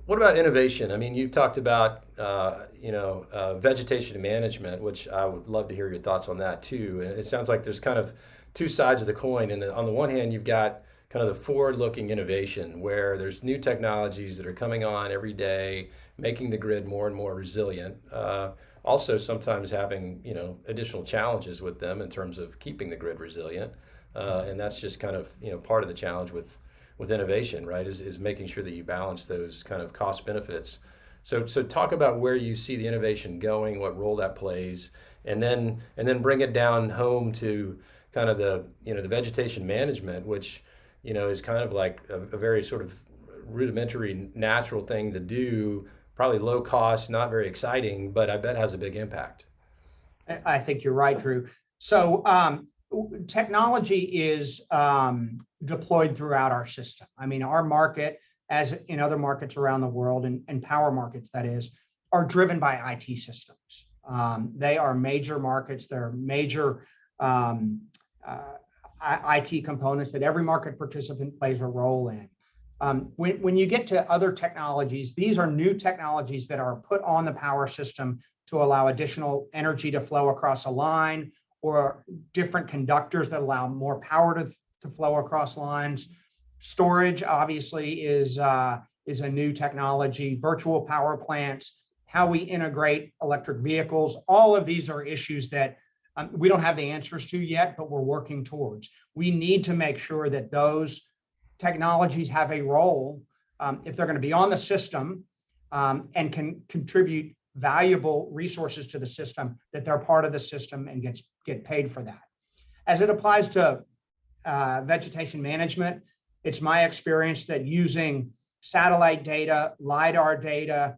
What about innovation? I mean, you've talked about vegetation management, which I would love to hear your thoughts on that too. And it sounds like there's kind of two sides of the coin. And on the one hand, you've got kind of the forward-looking innovation, where there's new technologies that are coming on every day, making the grid more and more resilient. Also, sometimes having additional challenges with them in terms of keeping the grid resilient. And that's just kind of part of the challenge with innovation, right? Is making sure that you balance those kind of cost benefits. So talk about where you see the innovation going, what role that plays, and then bring it down home to kind of the vegetation management, which is kind of like a very sort of rudimentary natural thing to do, probably low cost, not very exciting, but I bet has a big impact. I think you're right, Drew. So technology is deployed throughout our system. I mean, our market, as in other markets around the world, and power markets, that is, are driven by IT systems. They are major markets. They're major IT components that every market participant plays a role in. When you get to other technologies, these are new technologies that are put on the power system to allow additional energy to flow across a line, or different conductors that allow more power to flow across lines. Storage, obviously, is a new technology. Virtual power plants, how we integrate electric vehicles. All of these are issues that we don't have the answers to yet, but we're working towards. We need to make sure that those technologies have a role, if they're going to be on the system, and can contribute valuable resources to the system, that they're part of the system and get paid for that. As it applies to vegetation management, it's my experience that using satellite data, LiDAR data,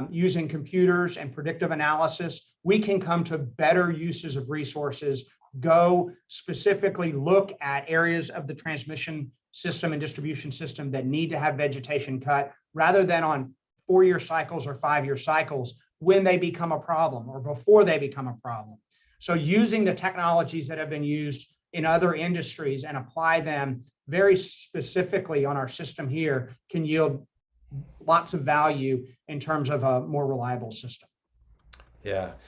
using computers and predictive analysis, we can come to better uses of resources, go specifically look at areas of the transmission system and distribution system that need to have vegetation cut, rather than on 4-year cycles or 5-year cycles when they become a problem or before they become a problem. So using the technologies that have been used in other industries and apply them very specifically on our system here can yield lots of value in terms of a more reliable system. Yeah.